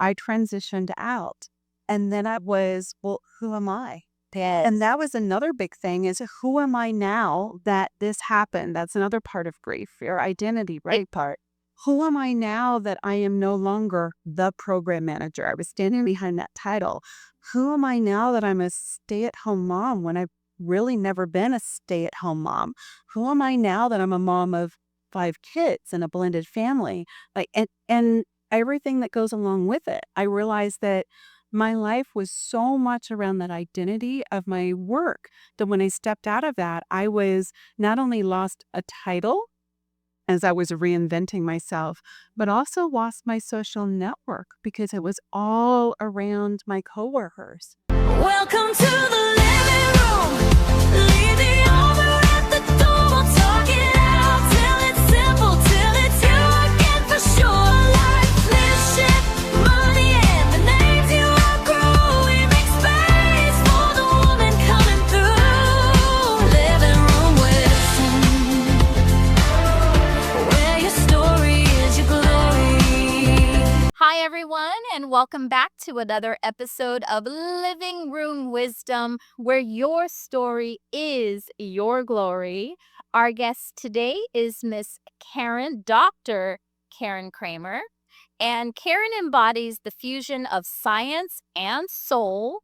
I transitioned out. And then I was, well, who am I? Yes. And that was another big thing is who am I now that this happened? That's another part of grief, your identity, right? Big part. Who am I now that I am no longer the program manager? I was standing behind that title. Who am I now that I'm a stay-at-home mom when I've really never been a stay-at-home mom? Who am I now that I'm a mom of 5 kids and a blended family? And everything that goes along with it. I realized that my life was so much around that identity of my work that when I stepped out of that, I was not only lost a title as I was reinventing myself, but also lost my social network because it was all around my coworkers. Welcome to the living room. Leave the over at the door. We'll talk it out till it's simple, till it's you again for sure. Life, mission, money, and the names you outgrow. We make space for the woman coming through. Living room wisdom, where your story is your glory. Hi, everyone, and welcome back to another episode of Living Room Wisdom, where your story is your glory. Our guest today is Miss Dr. Karen Kramer, and Karen embodies the fusion of science and soul.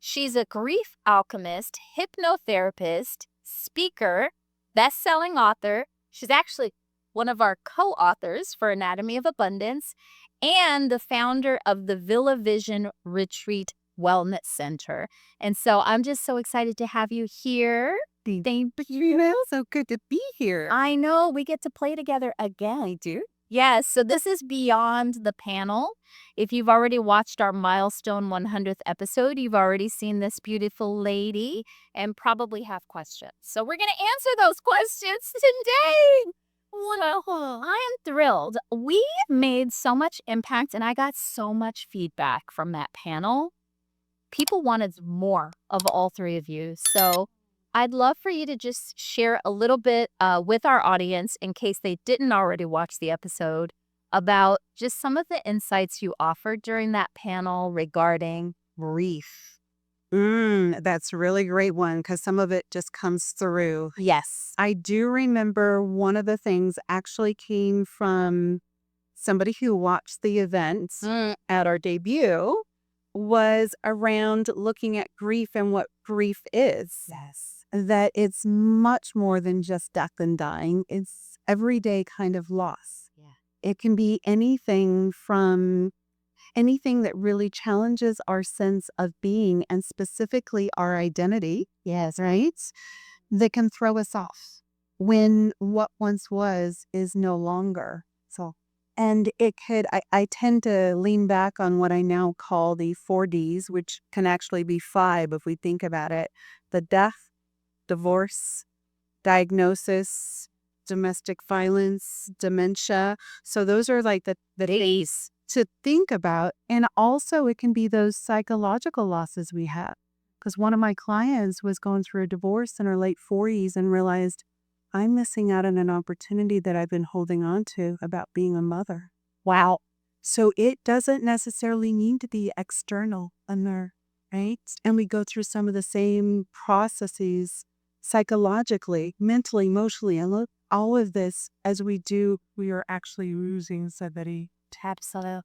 She's a grief alchemist, hypnotherapist, speaker, best-selling author. She's actually one of our co-authors for Anatomy of Abundance, and the founder of the VillaVision Retreat Wellness Center. And so I'm just so excited to have you here. Thank you. So good to be here. I know we get to play together again. I do. Yes, so this is beyond the panel. If you've already watched our milestone 100th episode, you've already seen this beautiful lady and probably have questions. So we're going to answer those questions today. Well, I am thrilled. We made so much impact and I got so much feedback from that panel. People wanted more of all three of you. So I'd love for you to just share a little bit with our audience, in case they didn't already watch the episode, about just some of the insights you offered during that panel regarding grief. That's a really great one because some of it just comes through. Yes. I do remember one of the things actually came from somebody who watched the event at our debut was around looking at grief and what grief is. Yes. That it's much more than just death and dying. It's everyday kind of loss. Yeah. It can be anything from anything that really challenges our sense of being and specifically our identity. Yes. Right? That can throw us off when what once was is no longer. So, and it could, I tend to lean back on what I now call the 4Ds, which can actually be 5 if we think about it: the death, divorce, diagnosis, domestic violence, dementia. So those are like the Ds to think about. And also it can be those psychological losses we have. Because one of my clients was going through a divorce in her late 40s and realized, I'm missing out on an opportunity that I've been holding on to about being a mother. Wow. So it doesn't necessarily need to be external, right? And we go through some of the same processes psychologically, mentally, emotionally, and all of this as we do, we are actually losing somebody. Absolutely.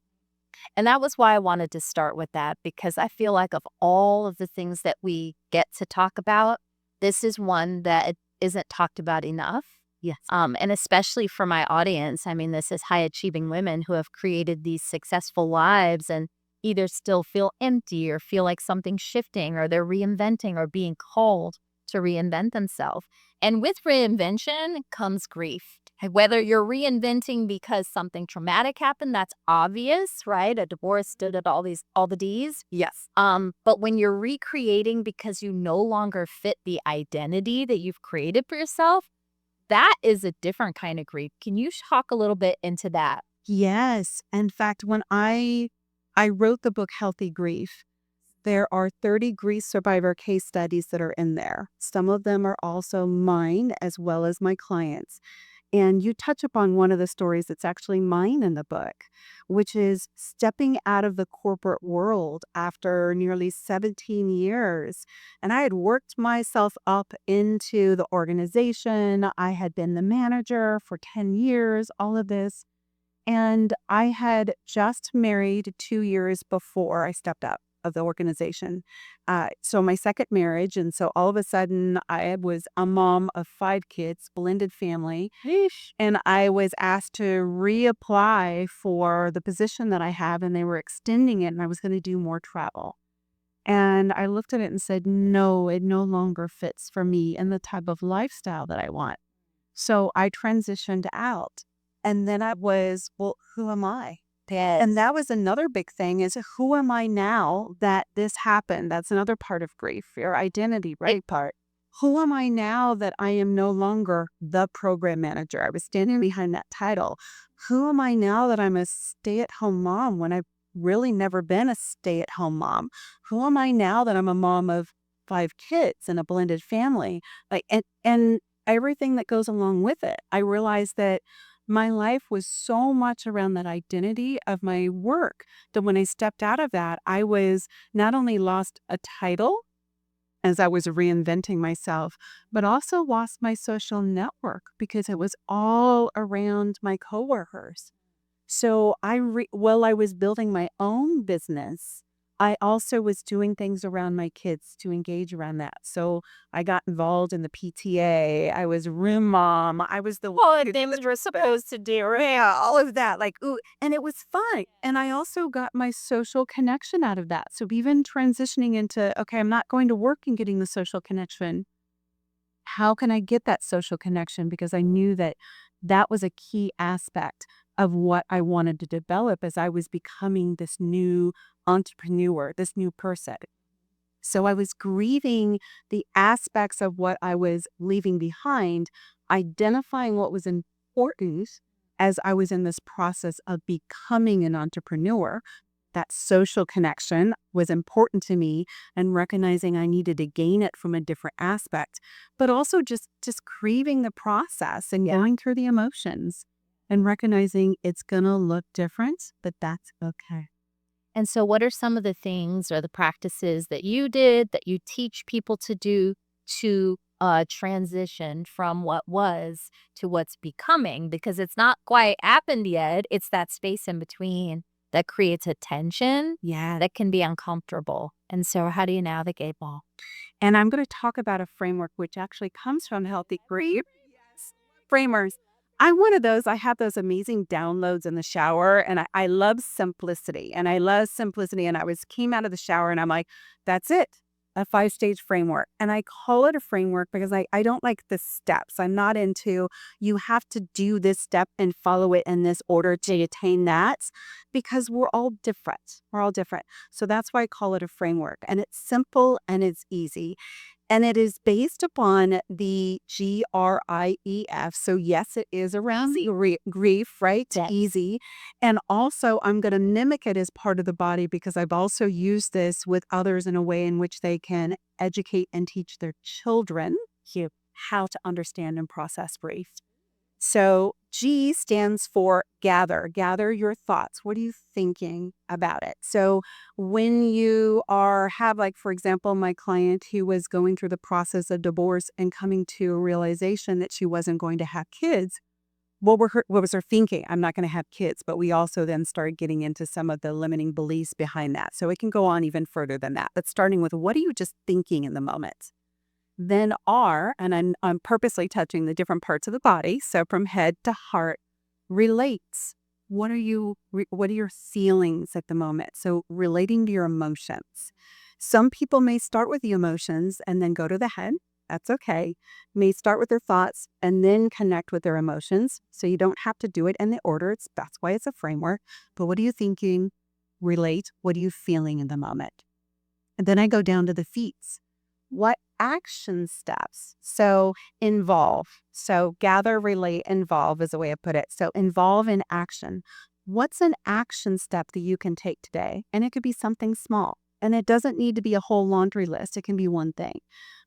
And that was why I wanted to start with that, because I feel like of all of the things that we get to talk about, this is one that isn't talked about enough. Yes. And especially for my audience, I mean, this is high achieving women who have created these successful lives and either still feel empty or feel like something's shifting, or they're reinventing or being called to reinvent themselves. And with reinvention comes grief. Whether you're reinventing because something traumatic happened, that's obvious, right? A divorce did it, all the D's. Yes. But when you're recreating because you no longer fit the identity that you've created for yourself, that is a different kind of grief. Can you talk a little bit into that? Yes. In fact, when I wrote the book Healthy Grief, there are 30 grief survivor case studies that are in there. Some of them are also mine as well as my clients. And you touch upon one of the stories that's actually mine in the book, which is stepping out of the corporate world after nearly 17 years. And I had worked myself up into the organization. I had been the manager for 10 years, all of this. And I had just married 2 years before I stepped out of the organization. So my second marriage. And so all of a sudden, I was a mom of 5 kids, blended family. And I was asked to reapply for the position that I have, and they were extending it, and I was going to do more travel. And I looked at it and said, no, it no longer fits for me and the type of lifestyle that I want. So I transitioned out. And then I was, well, who am I? And that was another big thing is who am I now that this happened? That's another part of grief, your identity, right? Big part. Who am I now that I am no longer the program manager? I was standing behind that title. Who am I now that I'm a stay-at-home mom when I've really never been a stay-at-home mom? Who am I now that I'm a mom of 5 kids and a blended family? And everything that goes along with it. I realized that my life was so much around that identity of my work that when I stepped out of that, I was not only lost a title as I was reinventing myself, but also lost my social network because it was all around my coworkers. So while I was building my own business, I also was doing things around my kids to engage around that. So I got involved in the PTA. I was room mom. I was the All one the who things we're supposed to do, right? yeah, all of that. Like, ooh, and it was fun. And I also got my social connection out of that. So even transitioning into, okay, I'm not going to work and getting the social connection. How can I get that social connection? Because I knew that that was a key aspect of what I wanted to develop as I was becoming this new entrepreneur, this new person. So I was grieving the aspects of what I was leaving behind, identifying what was important as I was in this process of becoming an entrepreneur. That social connection was important to me and recognizing I needed to gain it from a different aspect, but also just grieving the process and going through the emotions and recognizing it's going to look different, but that's okay. And so, what are some of the things or the practices that you did that you teach people to do to transition from what was to what's becoming? Because it's not quite happened yet. It's that space in between that creates a tension Yeah. that can be uncomfortable. And so, how do you navigate all? And I'm going to talk about a framework which actually comes from Healthy Grief. Yes. Framers. I'm one of those. I have those amazing downloads in the shower, and I love simplicity. And I love simplicity. And came out of the shower, and I'm like, that's it. A 5-stage framework. And I call it a framework because I don't like the steps. I'm not into you have to do this step and follow it in this order to attain that because we're all different. We're all different. So that's why I call it a framework. And it's simple and it's easy. And it is based upon the GRIEF. So, yes, it is around the grief, right? Yes. Easy. And also, I'm going to mimic it as part of the body because I've also used this with others in a way in which they can educate and teach their children how to understand and process grief. So G stands for gather. Gather your thoughts. What are you thinking about it? So when you have like, for example, my client who was going through the process of divorce and coming to a realization that she wasn't going to have kids, what was her thinking? I'm not going to have kids. But we also then started getting into some of the limiting beliefs behind that. So it can go on even further than that. But starting with what are you just thinking in the moment? Then R, and I'm purposely touching the different parts of the body, so from head to heart, relates. What are your feelings at the moment? So relating to your emotions. Some people may start with the emotions and then go to the head. That's okay. May start with their thoughts and then connect with their emotions. So you don't have to do it in the order. That's why it's a framework. But what are you thinking? Relate. What are you feeling in the moment? And then I go down to the feet. What action steps? So involve. So gather, relate, involve is a way to put it. So involve in action. What's an action step that you can take today? And it could be something small. And it doesn't need to be a whole laundry list. It can be one thing.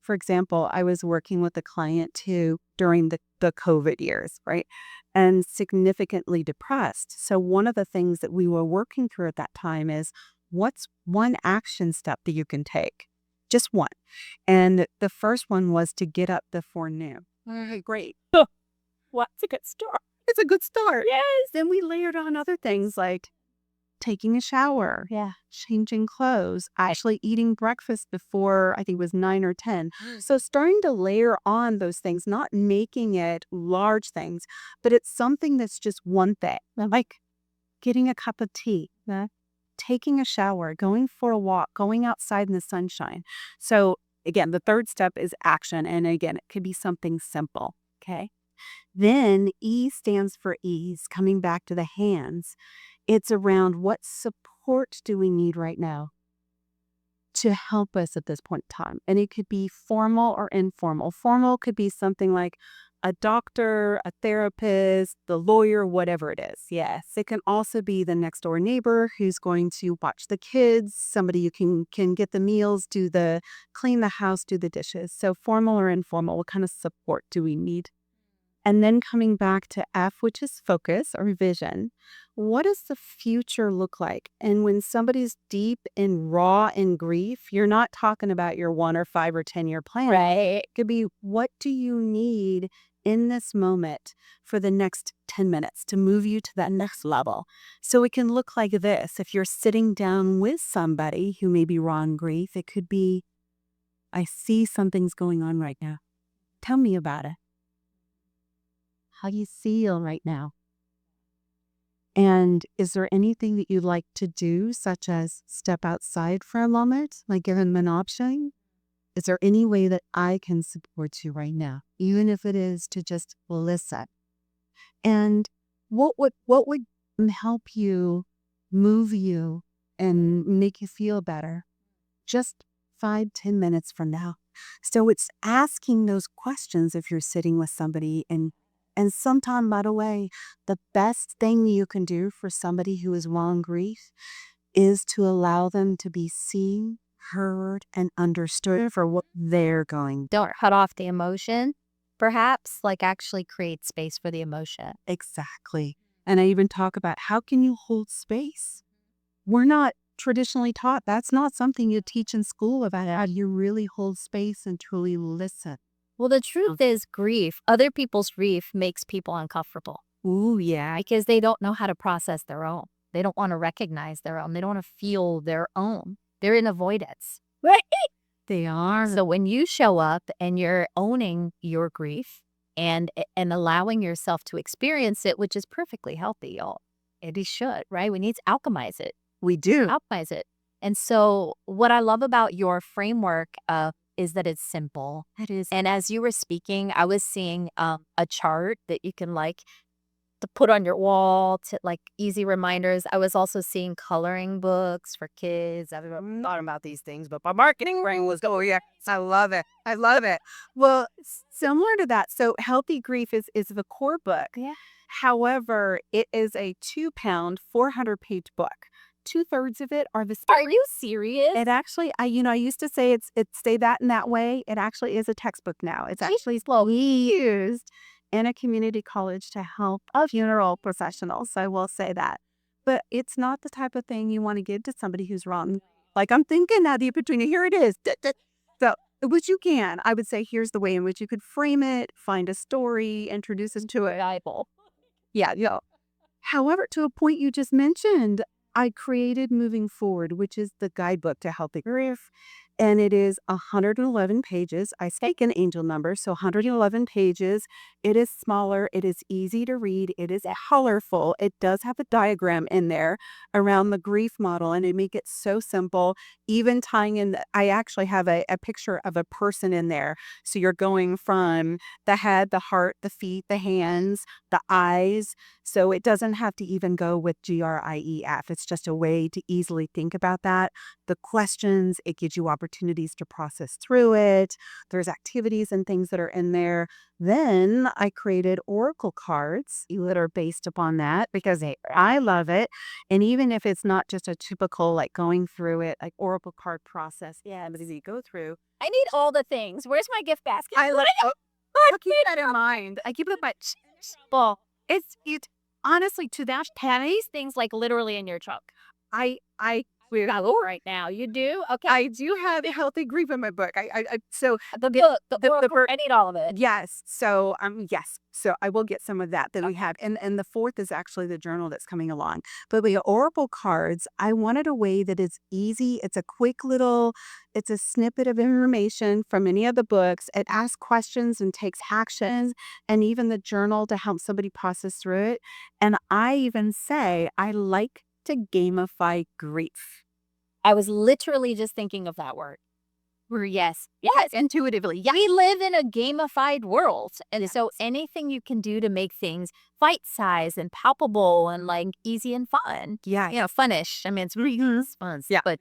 for example, I was working with a client too during the COVID years, right? And significantly depressed. So one of the things that we were working through at that time is what's one action step that you can take? Just one. And the first one was to get up before noon. Okay, great. What's a good start? It's a good start. Yes. Then we layered on other things like taking a shower, Yeah. changing clothes, actually eating breakfast before I think it was 9 or 10. So starting to layer on those things, not making it large things, but it's something that's just one thing, like getting a cup of tea, taking a shower, going for a walk, going outside in the sunshine. So again, the third step is action. And again, it could be something simple. Okay. Then E stands for ease, coming back to the hands. It's around what support do we need right now to help us at this point in time. And it could be formal or informal. Formal could be something like a doctor, a therapist, the lawyer, whatever it is. Yes. It can also be the next door neighbor who's going to watch the kids, somebody you can get the meals, clean the house, do the dishes. So formal or informal, what kind of support do we need? And then coming back to F, which is focus or vision. What does the future look like? And when somebody's deep and raw in grief, you're not talking about your 1 or 5 or 10-year plan. Right. It could be, what do you need in this moment for the next 10 minutes to move you to that next level? So it can look like this. If you're sitting down with somebody who may be raw in grief, it could be, I see something's going on right now. Tell me about it. How do you feel right now? And is there anything that you'd like to do, such as step outside for a moment, like give them an option? Is there any way that I can support you right now, even if it is to just listen? And what would help you, move you, and make you feel better? Just 5-10 minutes from now. So it's asking those questions if you're sitting with somebody. And sometime, by the way, the best thing you can do for somebody who is raw in grief is to allow them to be seen, heard, and understood for what they're going. Don't cut off the emotion, perhaps, like actually create space for the emotion. Exactly. And I even talk about how can you hold space? We're not traditionally taught. That's not something you teach in school about how you really hold space and truly listen. Well, the truth is grief, other people's grief makes people uncomfortable Ooh, yeah. because they don't know how to process their own. They don't want to recognize their own. They don't want to feel their own. They're in avoidance. Right. They are. So when you show up and you're owning your grief and allowing yourself to experience it, which is perfectly healthy, y'all. It should, right? We need to alchemize it. We do. Alchemize it. And so what I love about your framework is that it's simple. It is. And as you were speaking, I was seeing a chart that you can like to put on your wall to like easy reminders. I was also seeing coloring books for kids. I've never thought about these things, but my marketing brain was going, yeah, I love it. I love it. Well, similar to that, so Healthy Grief is the core book. Yeah. However, it is a 2-pound, 400-page book. 2/3 of it are the Are stories. you serious? It actually, I used to say it's say that in that way. It actually is a textbook now. It's actually used in a community college to help funeral professionals. I will say that. But it's not the type of thing you want to give to somebody who's wrong. Like I'm thinking now, the Patrina, here it is. So, which you can, I would say, here's the way in which you could frame it, find a story, introduce it to it. Bible. Yeah, yeah. However, to a point you just mentioned, I created Moving Forward, which is the guidebook to Healthy Grief. And it is 111 pages. I take an angel number, so 111 pages. It is smaller. It is easy to read. It is colorful. It does have a diagram in there around the grief model, and it make it so simple. Even tying in, I actually have a picture of a person in there. So you're going from the head, the heart, the feet, the hands, the eyes. So it doesn't have to even go with GRIEF. It's just a way to easily think about that. The questions, it gives you opportunity opportunities to process through it. There's activities and things that are in there. Then I created oracle cards that are based upon that because I love it. And even if it's not just a typical like going through it, like oracle card process, yeah, but as you go through, I need all the things. Where's my gift basket? I love. I'll keep that in mind. I keep it in my. Well, It's it honestly to that. these things like literally in your trunk. I We got right now. You do? Okay. I do have a healthy grief in my book. So The the- book, the the oracle, bird- I need all of it. yes. So yes. So I will get some of that we have. And the fourth is actually the journal that's coming along. But the oracle cards, I wanted a way that is easy. It's a quick little, it's a snippet of information from any of the books. It asks questions and takes actions, and even the journal to help somebody process through it. And I even say I like to gamify grief. I was literally just thinking of that word. Yes. Yes. Intuitively. Yeah. We live in a gamified world. And so anything you can do to make things bite size and palpable and like easy and fun. Yeah. You know, funnish. I mean, it's really fun. Yeah. But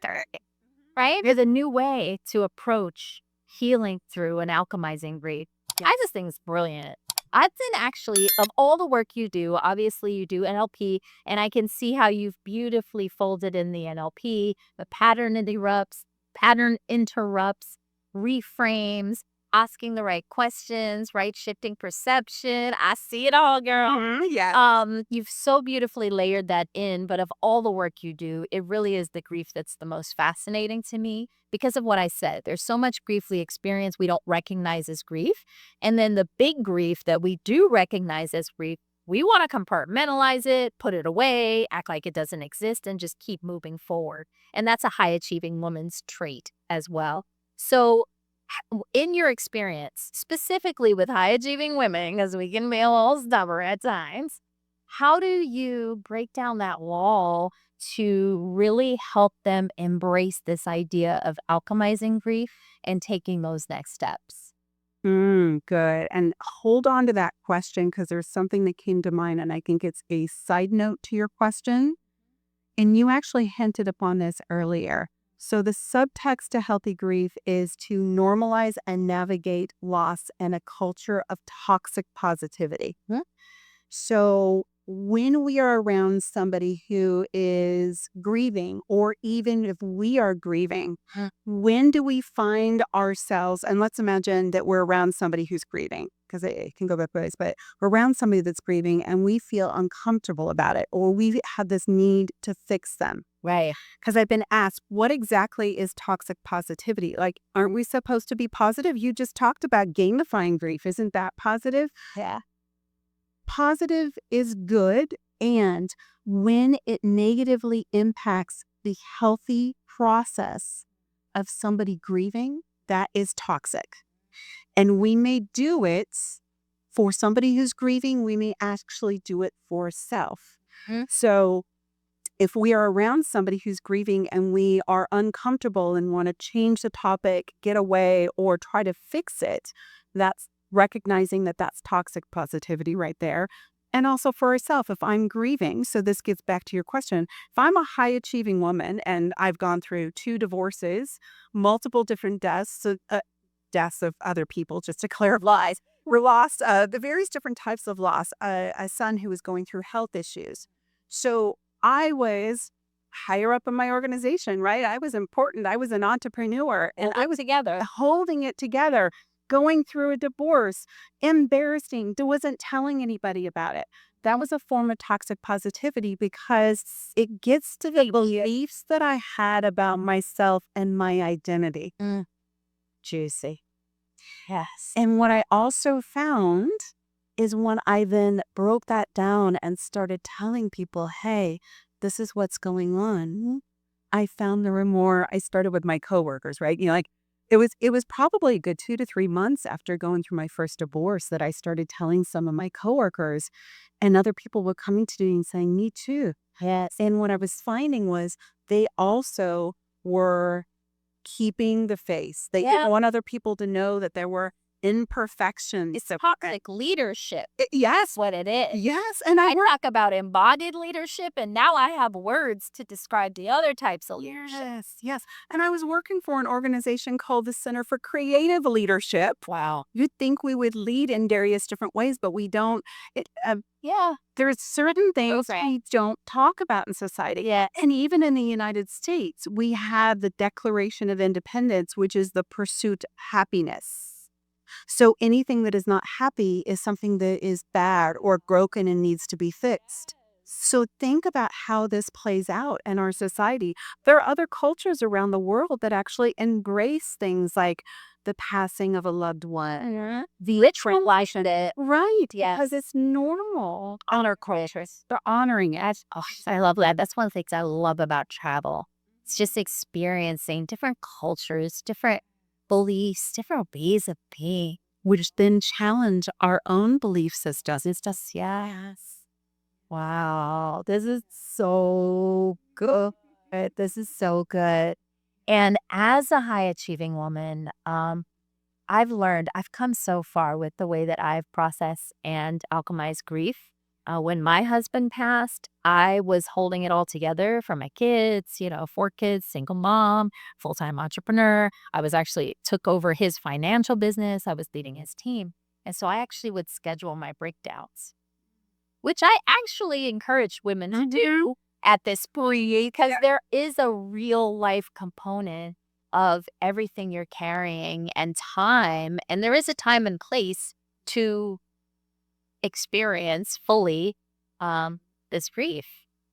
right? There's a new way to approach healing through and alchemizing grief. Yes. I just think it's brilliant. I've been actually, of all the work you do, obviously you do NLP, and I can see how you've beautifully folded in the NLP, the pattern interrupts, reframes, asking the right questions, right? Shifting perception. I see it all, girl. Yeah. You've so beautifully layered that in, but of all the work you do, it really is the grief that's the most fascinating to me because of what I said. There's so much grief we experience we don't recognize as grief. And then the big grief that we do recognize as grief, we want to compartmentalize it, put it away, act like it doesn't exist, and just keep moving forward. And that's a high achieving woman's trait as well. So in your experience, specifically with high achieving women, because we can be a little stubborn at times, how do you break down that wall to really help them embrace this idea of alchemizing grief and taking those next steps? Good. And hold on to that question because there's something that came to mind, and I think it's a side note to your question. And you actually hinted upon this earlier. So the subtext to healthy grief is to normalize and navigate loss and a culture of toxic positivity. So when we are around somebody who is grieving, or even if we are grieving, when do we find ourselves? And let's imagine that we're around somebody who's grieving, because it can go both ways, but we're around somebody that's grieving and we feel uncomfortable about it, or we have this need to fix them. Right. Because I've been asked, what exactly is toxic positivity? Like, aren't we supposed to be positive? You just talked about gamifying grief. Isn't that positive? Yeah. Positive is good. And when it negatively impacts the healthy process of somebody grieving, that is toxic. And we may do it for somebody who's grieving. We may actually do it for self. So if we are around somebody who's grieving and we are uncomfortable and want to change the topic, get away, or try to fix it, that's recognizing that that's toxic positivity right there. And also for ourselves, if I'm grieving, so this gets back to your question, if I'm a high achieving woman and I've gone through 2 divorces, multiple different deaths of other people, just to clarify, we lost the various different types of loss, a son who was going through health issues. So I was higher up in my organization, right? I was important. I was an entrepreneur, and I was together. holding it together, going through a divorce, embarrassing, wasn't telling anybody about it. That was a form of toxic positivity because it gets to the beliefs that I had about myself and my identity. Juicy. Yes. And what I also found is when I then broke that down and started telling people, hey, this is what's going on, I found there were more. I started with my coworkers, right? You know, like it was probably a good 2 to 3 months after going through my first divorce that I started telling some of my coworkers, and other people were coming to me and saying, me too. Yes. And what I was finding was they also were keeping the face. They didn't want other people to know that there were imperfections. It's toxic leadership. Yes. What it is. Yes. And I talk about embodied leadership, and now I have words to describe the other types of leadership. Yes, yes. And I was working for an organization called the Center for Creative Leadership. Wow. You'd think we would lead in various different ways, but we don't. Yeah. There's certain things Okay. we don't talk about in society. Yeah. And even in the United States, we have the Declaration of Independence, which is the pursuit of happiness. So anything that is not happy is something that is bad or broken and needs to be fixed. So think about how this plays out in our society. There are other cultures around the world that actually embrace things like the passing of a loved one. The ritualization it. Right. Yes. Because it's normal. Honor cultures. They're honoring it. Oh, I love that. That's one of the things I love about travel. It's just experiencing different cultures, different beliefs, different ways of being. Which then challenge our own belief systems. It's just, Yes. wow, this is so good. This is so good. And as a high achieving woman, I've come so far with the way that I've processed and alchemized grief. When my husband passed, I was holding it all together for my kids, 4 kids, single mom, full-time entrepreneur. I was actually took over his financial business. I was leading his team. And so I actually would schedule my breakdowns, which I actually encourage women to do at this point, because there is a real life component of everything you're carrying and time. And there is a time and place to experience fully this grief.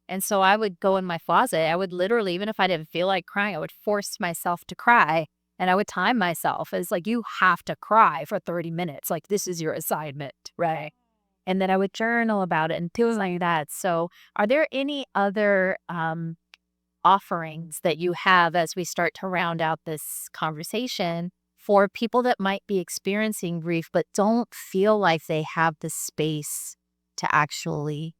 And so I would go in my closet. I would literally, even if I didn't feel like crying, I would force myself to cry. And I would time myself. It's like, you have to cry for 30 minutes. Like, this is your assignment, right? And then I would journal about it and things like that. So are there any other offerings that you have as we start to round out this conversation for people that might be experiencing grief but don't feel like they have the space to actually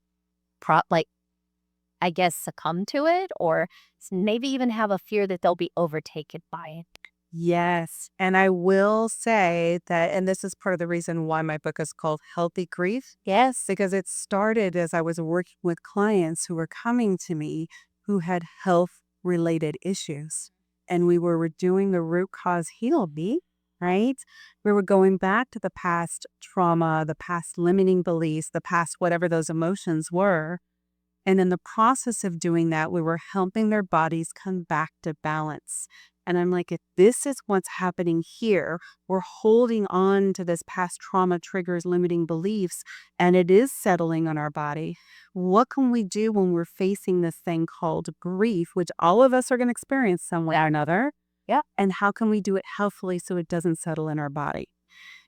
succumb to it, or maybe even have a fear that they'll be overtaken by it? Yes. And I will say that, and this is part of the reason why my book is called Healthy Grief. Yes. Because it started as I was working with clients who were coming to me who had health related issues. And we were doing the root cause heal me, right? We were going back to the past trauma, the past limiting beliefs, the past whatever those emotions were. And in the process of doing that, we were helping their bodies come back to balance. And I'm like, if this is what's happening here, we're holding on to this past trauma triggers, limiting beliefs, and it is settling on our body. What can we do when we're facing this thing called grief, which all of us are going to experience some way or another? Yeah. And how can we do it healthfully so it doesn't settle in our body?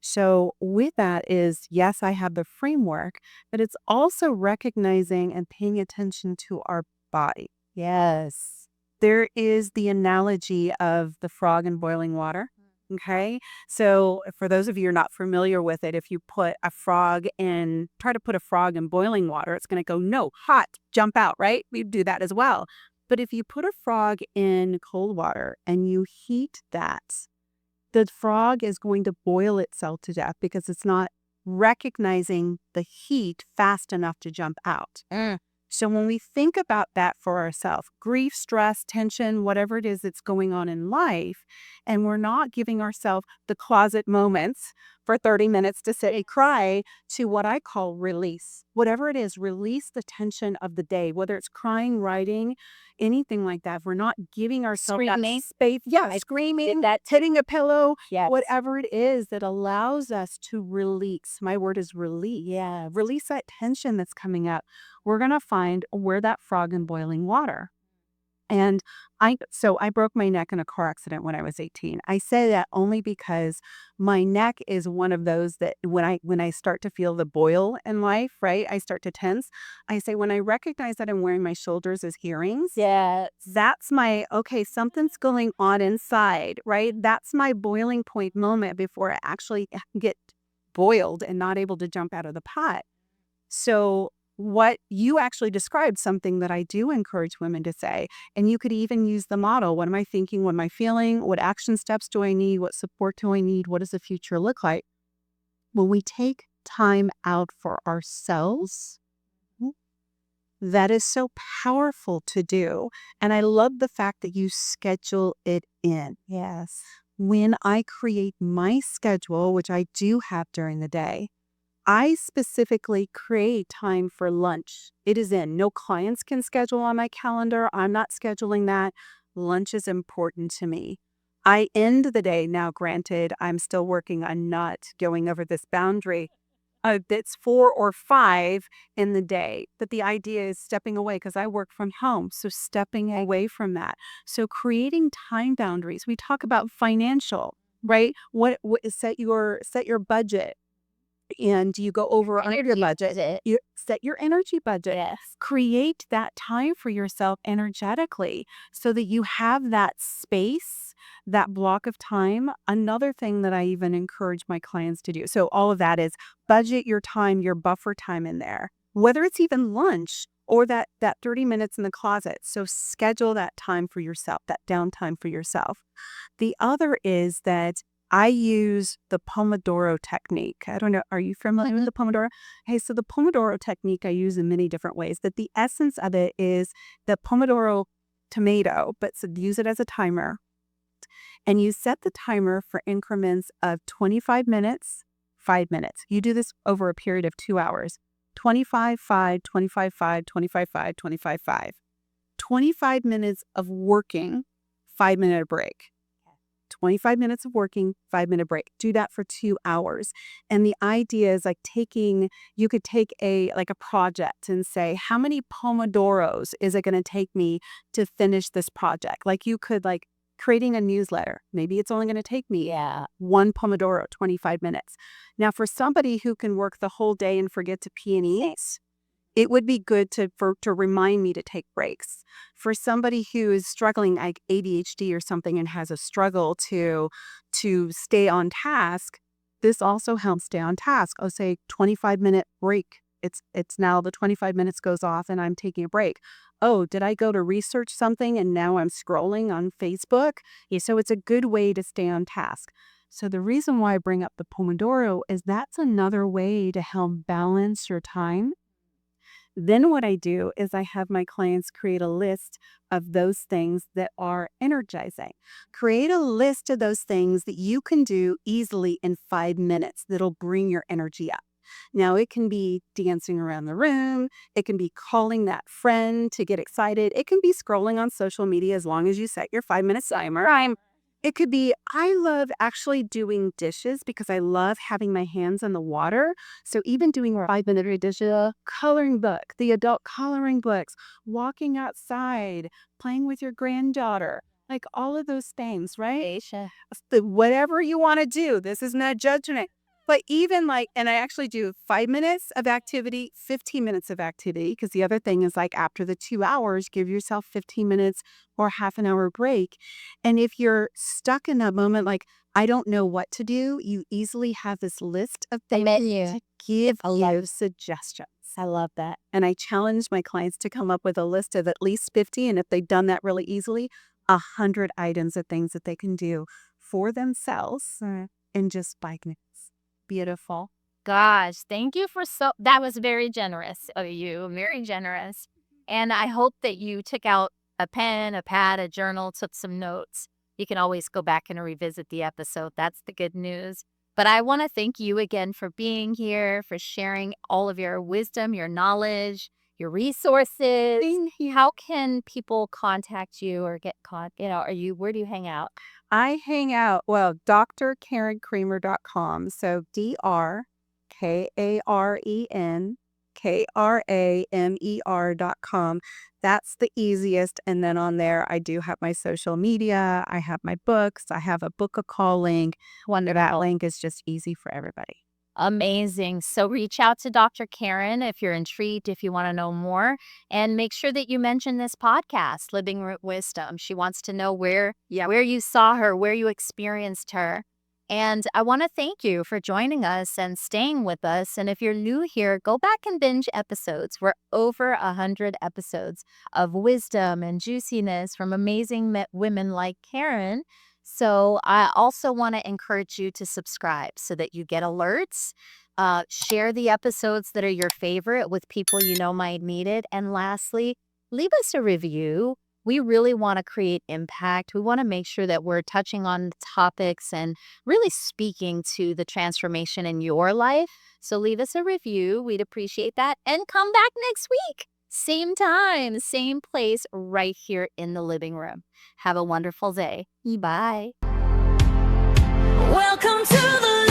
So with that is, yes, I have the framework, but it's also recognizing and paying attention to our body. Yes. There is the analogy of the frog in boiling water. Okay. So for those of you who are not familiar with it, if you put a frog in, try to put a frog in boiling water, it's going to go, no, hot, jump out, right? We do that as well. But if you put a frog in cold water and you heat that, the frog is going to boil itself to death because it's not recognizing the heat fast enough to jump out. So when we think about that for ourselves, grief, stress, tension, whatever it is that's going on in life, and we're not giving ourselves the closet moments for 30 minutes to sit and cry, to what I call release. Whatever it is, release the tension of the day, whether it's crying, writing, anything like that. If we're not giving ourselves that Screaming. space, screaming, That hitting a pillow, Yes. whatever it is that allows us to release. My word is release. Yeah. Release that tension that's coming up. We're going to find where that frog in boiling water. And I broke my neck in a car accident when I was 18. I say that only because my neck is one of those that when I start to feel the boil in life, right, I start to tense. I say, when I recognize that I'm wearing my shoulders as earrings, Yes. that's my, okay, something's going on inside, right? That's my boiling point moment before I actually get boiled and not able to jump out of the pot. So what you actually described, something that I do encourage women to say, and you could even use the model. What am I thinking? What am I feeling? What action steps do I need? What support do I need? What does the future look like? When we take time out for ourselves, that is so powerful to do. And I love the fact that you schedule it in. Yes. When I create my schedule, which I do have during the day, I specifically create time for lunch. It is in. No clients can schedule on my calendar. I'm not scheduling that. Lunch is important to me. I end the day now, granted, I'm still working on not going over this boundary. That's 4 or 5 in the day. But the idea is stepping away because I work from home. So stepping away from that. So creating time boundaries. We talk about financial, right? What set your budget, and you go over under your budget. You set your energy budget. Yes. Create that time for yourself energetically so that you have that space, that block of time. Another thing that I even encourage my clients to do. So all of that is budget your time, your buffer time in there, whether it's even lunch or that 30 minutes in the closet. So schedule that time for yourself, that downtime for yourself. The other is that I use the Pomodoro technique. I don't know. Are you familiar with the Pomodoro? Hey, so the Pomodoro technique I use in many different ways. That the essence of it is the Pomodoro tomato, but so use it as a timer. And you set the timer for increments of 25 minutes, 5 minutes. You do this over a period of 2 hours. 25, 5, 25, 5, 25, 5, 25, 5. 25 minutes of working, 5-minute break. 25 minutes of working, 5-minute break. Do that for 2 hours. And the idea is like you could take a project and say, how many Pomodoros is it going to take me to finish this project? Like you could creating a newsletter. Maybe it's only going to take me 1 Pomodoro, 25 minutes. Now for somebody who can work the whole day and forget to pee and eat, it would be good to remind me to take breaks. For somebody who is struggling like ADHD or something and has a struggle to stay on task, this also helps stay on task. I'll say 25-minute break. It's now the 25 minutes goes off and I'm taking a break. Oh, did I go to research something and now I'm scrolling on Facebook? Yeah, so it's a good way to stay on task. So the reason why I bring up the Pomodoro is that's another way to help balance your time. Then what I do is I have my clients create a list of those things that are energizing. Create a list of those things that you can do easily in 5 minutes that'll bring your energy up. Now, it can be dancing around the room. It can be calling that friend to get excited. It can be scrolling on social media as long as you set your 5-minute timer. It could be, I love actually doing dishes because I love having my hands in the water. So even doing a 5-minute dishes, coloring book, the adult coloring books, walking outside, playing with your granddaughter, like all of those things, right? Whatever you want to do. This is not judgment. But even and I actually do 5 minutes of activity, 15 minutes of activity, because the other thing is after the 2 hours, give yourself 15 minutes or half an hour break. And if you're stuck in that moment, I don't know what to do, you easily have this list of things to give you suggestions. I love that. And I challenge my clients to come up with a list of at least 50. And if they've done that really easily, 100 items of things that they can do for themselves in just 5 minutes. Beautiful. Gosh, thank you that was very generous of you, very generous. And I hope that you took out a pen, a pad, a journal, took some notes. You can always go back and revisit the episode. That's the good news. But I want to thank you again for being here, for sharing all of your wisdom, your knowledge, your resources. How can people contact you or get where do you hang out? I hang out, drkarenkramer.com. So DrKarenKramer.com. That's the easiest. And then on there, I do have my social media. I have my books. I have a book a call link. That link is just easy for everybody. Amazing. So reach out to Dr. Karen if you're intrigued, if you want to know more, and make sure that you mention this podcast, Living Wisdom. She wants to know where you saw her, where you experienced her. And I want to thank you for joining us and staying with us. And if you're new here, go back and binge episodes. We're over 100 episodes of wisdom and juiciness from amazing women like Karen. So I also want to encourage you to subscribe so that you get alerts. Share the episodes that are your favorite with people you know might need it. And lastly, leave us a review. We really want to create impact. We want to make sure that we're touching on topics and really speaking to the transformation in your life. So leave us a review. We'd appreciate that. And come back next week. Same time, same place, right here in the living room. Have a wonderful day. Bye. Welcome to the